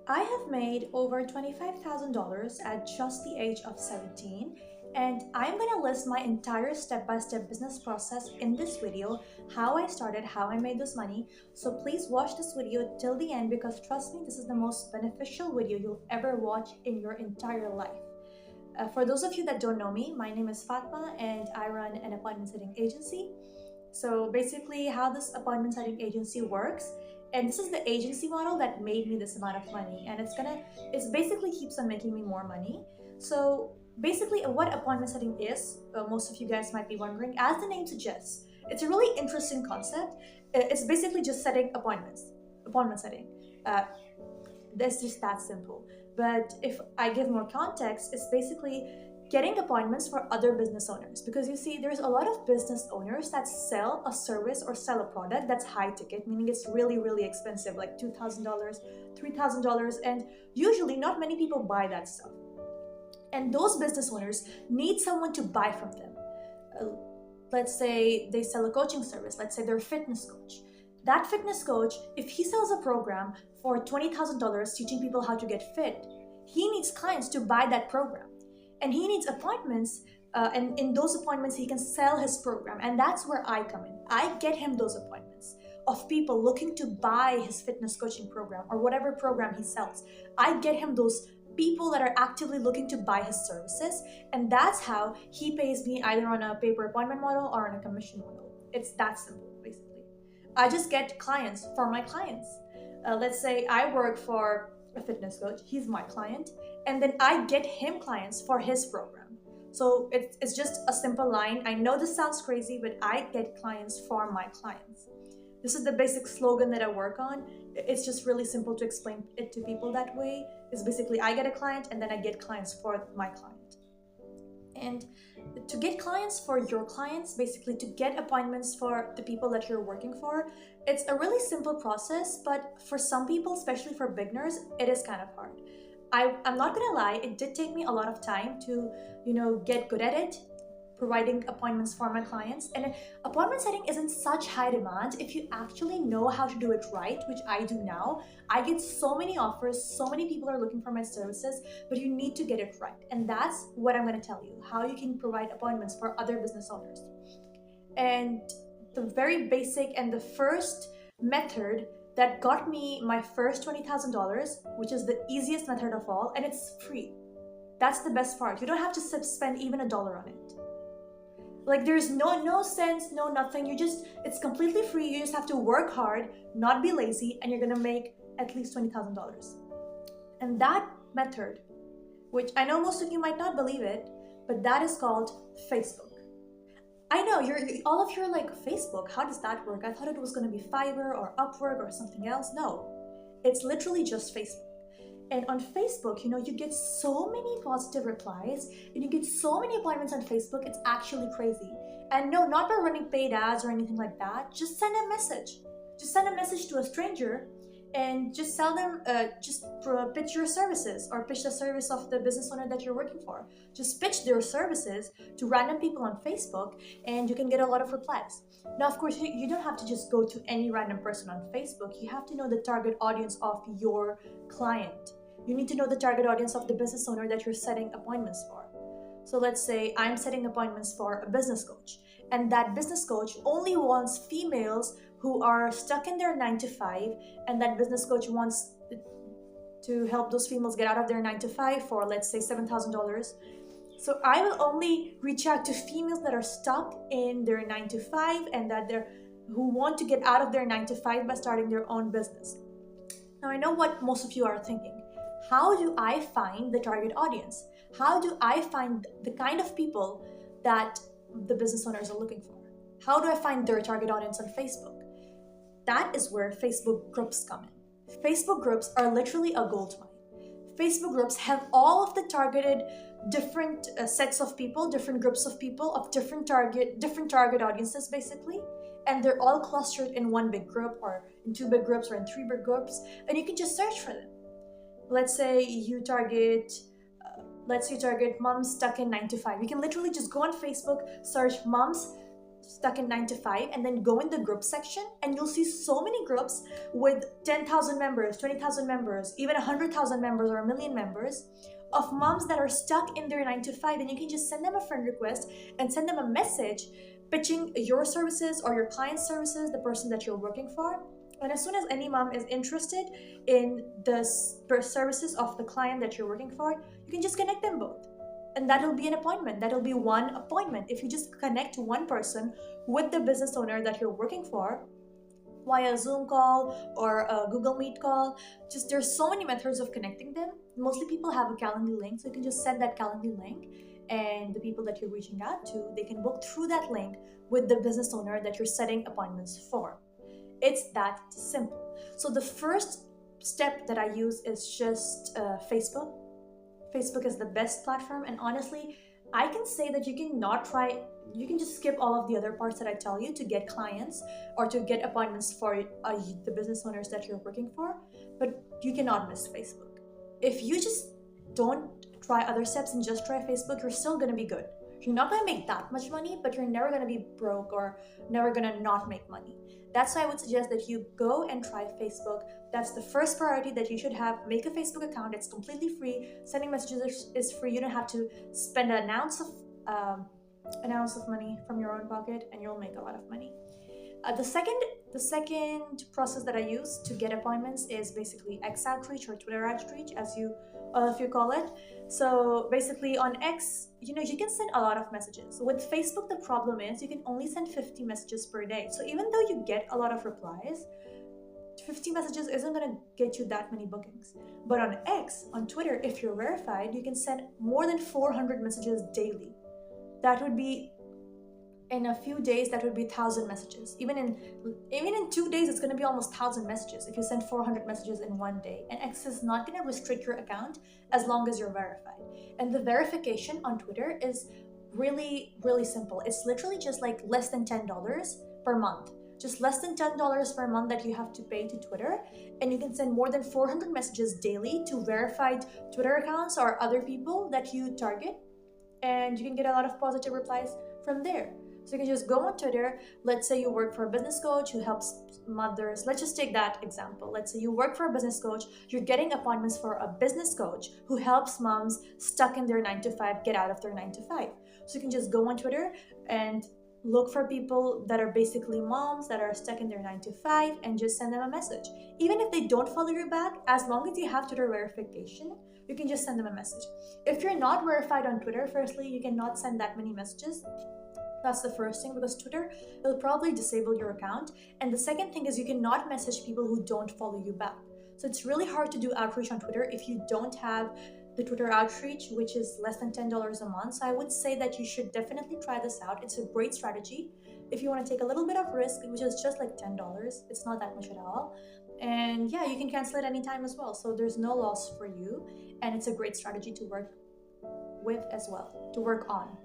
I have made over $25,000 at just the age of 17, and I'm going to list my entire step by step business process in this video, how I started, how I made this money. So please watch this video till the end because trust me, this is the most beneficial video you'll ever watch in your entire life. For those of you that don't know me, my name is Fatma and I run an appointment setting agency. So basically, how this appointment setting agency works, and this is the agency model that made me this amount of money, and it's basically keeps on making me more money. So basically, what appointment setting is, most of you guys might be wondering, as the name suggests, it's a really interesting concept. It's basically just setting appointments, appointment setting. Uh, that's just that simple. But if I give more context, it's basically getting appointments for other business owners, because you see there's a lot of business owners that sell a service or sell a product that's high ticket, meaning it's really expensive, like $2,000, $3,000, and usually not many people buy that stuff. And those business owners need someone to buy from them. uh, let's say they sell a coaching service, let's say they're a fitness coach. That fitness coach, if he sells a program for $20,000 teaching people how to get fit, he needs clients to buy that program. And he needs appointments, and in those appointments, he can sell his program. And that's where I come in. I get him those appointments of people looking to buy his fitness coaching program or whatever program he sells. I get him those people that are actively looking to buy his services, and that's how he pays me, either on a pay per appointment model or on a commission model. It's that simple, basically. I just get clients for my clients. Let's say I work for a fitness coach, he's my client, and then I get him clients for his program. So it's just a simple line. I know this sounds crazy, but I get clients for my clients. This is the basic slogan that I work on. It's just really simple to explain it to people that way. It's basically I get a client and then I get clients for my client. And to get clients for your clients, basically to get appointments for the people that you're working for, it's a really simple process, but for some people, especially for beginners, it is kind of hard. I'm not gonna lie, it did take me a lot of time to, get good at it, providing appointments for my clients. And appointment setting isn't such high demand if you actually know how to do it right, which I do now. I get so many offers, so many people are looking for my services, but you need to get it right. And that's what I'm going to tell you, how you can provide appointments for other business owners. And the very basic and the first method that got me my first $20,000, which is the easiest method of all, and it's free. That's the best part. You don't have to spend even a dollar on it. Like there's no sense, no nothing. It's completely free. You just have to work hard, not be lazy, and you're gonna make at least $20,000. And that method, which I know most of you might not believe it, but that is called Facebook. I know all of you are like, Facebook, how does that work? I thought it was gonna be Fiverr or Upwork or something else. No, it's literally just Facebook. And on Facebook, you get so many positive replies and you get so many appointments on Facebook, it's actually crazy. And no, not by running paid ads or anything like that. Just send a message. Just send a message to a stranger and just tell them, pitch your services or pitch the service of the business owner that you're working for. Just pitch their services to random people on Facebook and you can get a lot of replies. Now, of course, you don't have to just go to any random person on Facebook. You have to know the target audience of your client. You need to know the target audience of the business owner that you're setting appointments for. So let's say I'm setting appointments for a business coach, and that business coach only wants females who are stuck in their 9 to 5, and that business coach wants to help those females get out of their 9 to 5 for, let's say, $7,000. So I will only reach out to females that are stuck in their 9 to 5 and who want to get out of their 9 to 5 by starting their own business. Now I know what most of you are thinking. How do I find the target audience? How do I find the kind of people that the business owners are looking for? How do I find their target audience on Facebook? That is where Facebook groups come in. Facebook groups are literally a gold mine. Facebook groups have all of the targeted different sets of people, different groups of people of different target audiences basically, and they're all clustered in one big group or in 2 big groups or in 3 big groups, and you can just search for them. Let's say you target moms stuck in 9 to 5. You can literally just go on Facebook, search moms stuck in 9 to 5, and then go in the group section and you'll see so many groups with 10,000 members, 20,000 members, even 100,000 members or a million members of moms that are stuck in their 9 to 5, and you can just send them a friend request and send them a message pitching your services or your client's services, the person that you're working for. And as soon as any mom is interested in the services of the client that you're working for, you can just connect them both. And that'll be an appointment. That'll be one appointment. If you just connect one person with the business owner that you're working for via Zoom call or a Google Meet call, just there's so many methods of connecting them. Mostly people have a Calendly link, so you can just send that Calendly link, and the people that you're reaching out to, they can book through that link with the business owner that you're setting appointments for. It's that simple. So the first step that I use is just Facebook. Facebook is the best platform, and honestly, I can say that you can just skip all of the other parts that I tell you to get clients or to get appointments for the business owners that you're working for, but you cannot miss Facebook. If you just don't try other steps and just try Facebook, you're still gonna be good. You're not gonna make that much money, but you're never gonna be broke or never gonna not make money. That's why I would suggest that you go and try Facebook. That's the first priority that you should have. Make a Facebook account. It's completely free. Sending messages is free. You don't have to spend an ounce of money from your own pocket, and you'll make a lot of money. The second process that I use to get appointments is basically X outreach or Twitter outreach, as all of you call it. So basically on X, you can send a lot of messages. With Facebook, the problem is you can only send 50 messages per day. So even though you get a lot of replies, 50 messages isn't going to get you that many bookings. But on X, on Twitter, if you're verified, you can send more than 400 messages daily. That would be, in a few days, that would be 1,000 messages. Even in 2 days, it's going to be almost 1,000 messages if you send 400 messages in one day. And X is not going to restrict your account as long as you're verified. And the verification on Twitter is really, really simple. It's literally just like less than $10 per month. Just less than $10 per month that you have to pay to Twitter, and you can send more than 400 messages daily to verified Twitter accounts or other people that you target, and you can get a lot of positive replies from there. So you can just go on Twitter. Let's say you work for a business coach who helps mothers. Let's just take that example. Let's say you work for a business coach. You're getting appointments for a business coach who helps moms stuck in their 9 to 5 get out of their 9 to 5. So you can just go on Twitter and look for people that are basically moms that are stuck in their 9 to 5 and just send them a message. Even if they don't follow you back, as long as you have Twitter verification, you can just send them a message. If you're not verified on Twitter, firstly, you cannot send that many messages. That's the first thing, because Twitter will probably disable your account. And the second thing is you cannot message people who don't follow you back. So it's really hard to do outreach on Twitter if you don't have the Twitter outreach, which is less than $10 a month. So I would say that you should definitely try this out. It's a great strategy. If you want to take a little bit of risk, which is just like $10, it's not that much at all. And yeah, you can cancel it anytime as well. So there's no loss for you. And it's a great strategy to work with as well, to work on.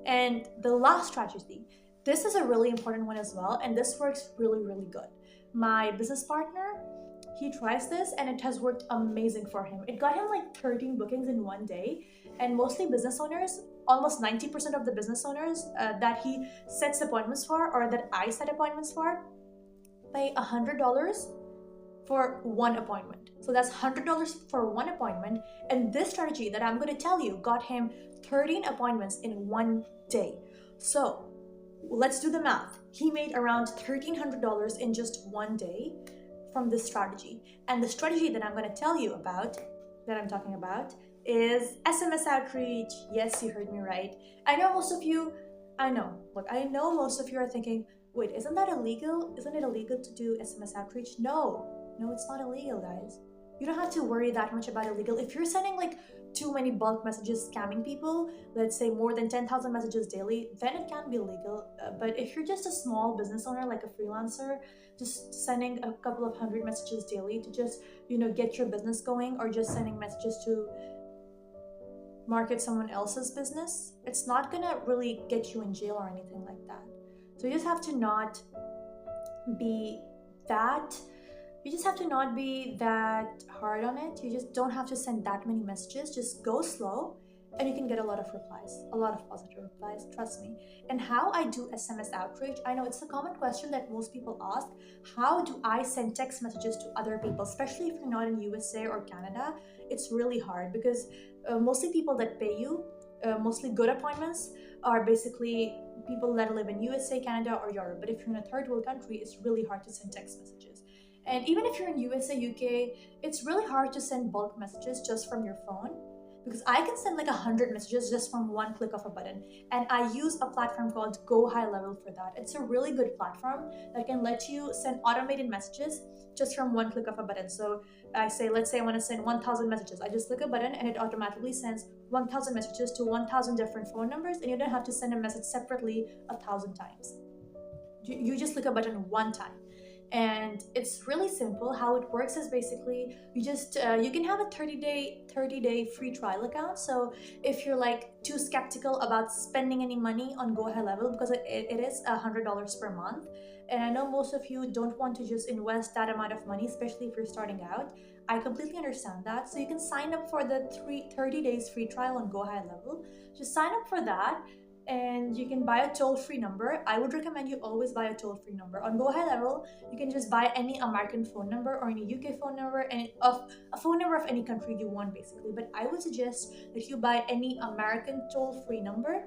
And the last strategy, this is a really important one as well. And this works really, really good. My business partner, he tries this and it has worked amazing for him. It got him like 13 bookings in one day. And mostly business owners, almost 90% of the business owners that he sets appointments for, or that I set appointments for, pay $100 for one appointment. So that's $100 for one appointment. And this strategy that I'm going to tell you got him 13 appointments in one day. So let's do the math. He made around $1,300 in just one day from this strategy. And the strategy that I'm going to tell you about, that I'm talking about, is SMS outreach. Yes, you heard me right. I know most of you are thinking, wait, isn't that illegal? Isn't it illegal to do SMS outreach? No, it's not illegal, guys. You don't have to worry that much about illegal. If you're sending like too many bulk messages scamming people, let's say more than 10,000 messages daily, then it can be illegal. But if you're just a small business owner, like a freelancer, just sending a couple of hundred messages daily to just, get your business going, or just sending messages to market someone else's business, it's not gonna really get you in jail or anything like that. So you just have to not be that hard on it. You just don't have to send that many messages. Just go slow and you can get a lot of replies, a lot of positive replies, trust me. And how I do SMS outreach, I know it's a common question that most people ask. How do I send text messages to other people, especially if you're not in USA or Canada? It's really hard because mostly people that pay you, mostly good appointments, are basically people that live in USA, Canada, or Europe. But if you're in a third world country, it's really hard to send text messages. And even if you're in USA, UK, it's really hard to send bulk messages just from your phone, because I can send like 100 messages just from one click of a button. And I use a platform called Go High Level for that. It's a really good platform that can let you send automated messages just from one click of a button. So I say, let's say I want to send 1,000 messages. I just click a button and it automatically sends 1,000 messages to 1,000 different phone numbers, and you don't have to send a message separately 1,000 times. You just click a button one time, and it's really simple. How it works is basically you can have a 30-day free trial account. So if you're like too skeptical about spending any money on Go High Level, because it is $100 per month, and I know most of you don't want to just invest that amount of money, especially if you're starting out. I completely understand that. So you can sign up for the 30 days free trial on Go High Level. Just sign up for that, and you can buy a toll-free number. I would recommend you always buy a toll-free number. On Go High Level, you can just buy any American phone number or any UK phone number, and of a phone number of any country you want, basically. But I would suggest that you buy any American toll-free number,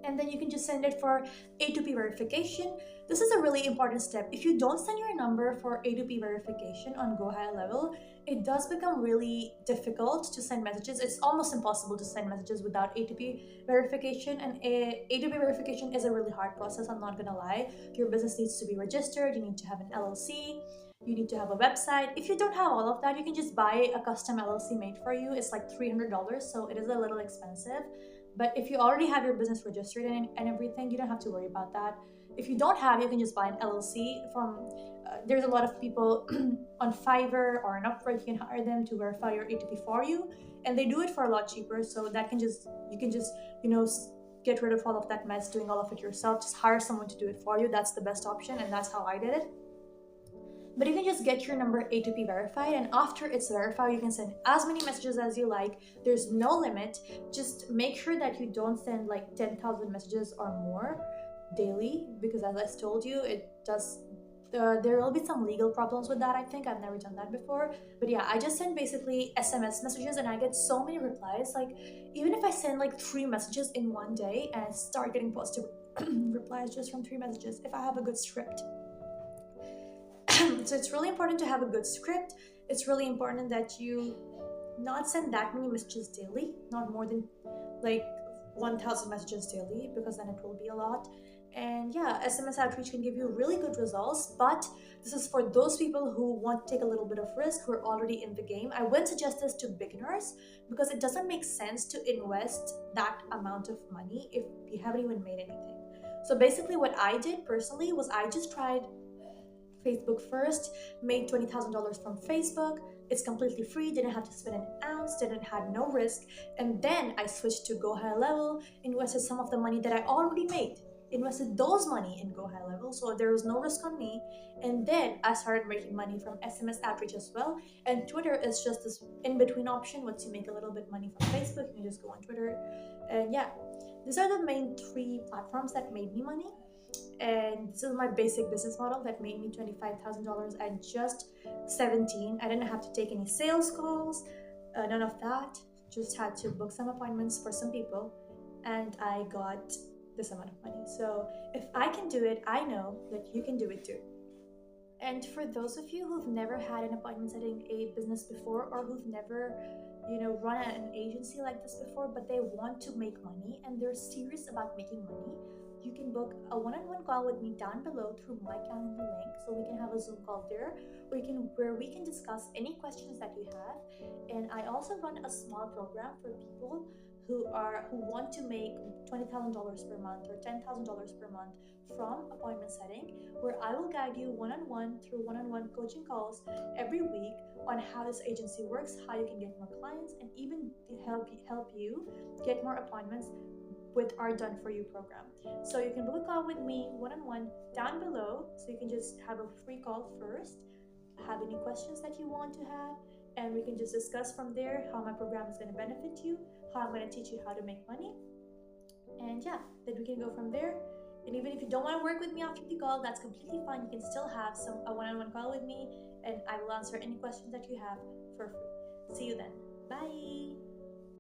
and then you can just send it for A2P verification. This is a really important step. If you don't send your number for A2P verification on Go High Level, it does become really difficult to send messages. It's almost impossible to send messages without A2P verification, and A2P verification is a really hard process, I'm not gonna lie. Your business needs to be registered, you need to have an LLC, you need to have a website. If you don't have all of that, you can just buy a custom LLC made for you. It's like $300, so it is a little expensive. But if you already have your business registered and everything, you don't have to worry about that. If you don't have, you can just buy an LLC from. There's a lot of people on Fiverr or on Upwork. You can hire them to verify your A2P for you, and they do it for a lot cheaper. So that can just you can just get rid of all of that mess doing all of it yourself. Just hire someone to do it for you. That's the best option, and that's how I did it. But you can just get your number A2P verified, and after it's verified, you can send as many messages as you like. There's no limit. Just make sure that you don't send like 10,000 messages or more daily, because as I told you, it does. There will be some legal problems with that. I think I've never done that before, but yeah, I just send basically SMS messages, and I get so many replies. Like, even if I send like 3 messages in one day and I start getting positive replies just from 3 messages, if I have a good script. So it's really important to have a good script. It's really important that you not send that many messages daily, not more than like 1,000 messages daily, because then it will be a lot. And yeah, SMS outreach can give you really good results, but this is for those people who want to take a little bit of risk, who are already in the game. I wouldn't suggest this to beginners, because it doesn't make sense to invest that amount of money if you haven't even made anything. So basically what I did personally was I just tried Facebook first, made $20,000 from Facebook. It's completely free, didn't have to spend an ounce, didn't had no risk. And then I switched to Go High Level, invested some of the money that I already made, invested those money in Go High Level, so there was no risk on me. And then I started making money from SMS outreach as well. And Twitter is just this in-between option. Once you make a little bit money from Facebook, you can just go on Twitter. And yeah, these are the main 3 platforms that made me money. And this is my basic business model that made me $25,000 at just 17. I didn't have to take any sales calls, none of that. Just had to book some appointments for some people, and I got this amount of money. So if I can do it, I know that you can do it too. And for those of you who've never had an appointment setting a business before, or who've never run an agency like this before, but they want to make money and they're serious about making money, you can book a one-on-one call with me down below through my calendar link, so we can have a Zoom call there where we can discuss any questions that you have. And I also run a small program for people who want to make $20,000 per month or $10,000 per month from appointment setting, where I will guide you one-on-one through one-on-one coaching calls every week on how this agency works, how you can get more clients, and even help you get more appointments with our Done For You program. So you can book a call with me one-on-one down below, so you can just have a free call first, have any questions that you want to have, and we can just discuss from there how my program is going to benefit you. how I'm going to teach you how to make money. And yeah, then we can go from there. And even if you don't want to work with me after the call, that's completely fine. You can still have a one-on-one call with me, and I will answer any questions that you have for free. See you then. Bye.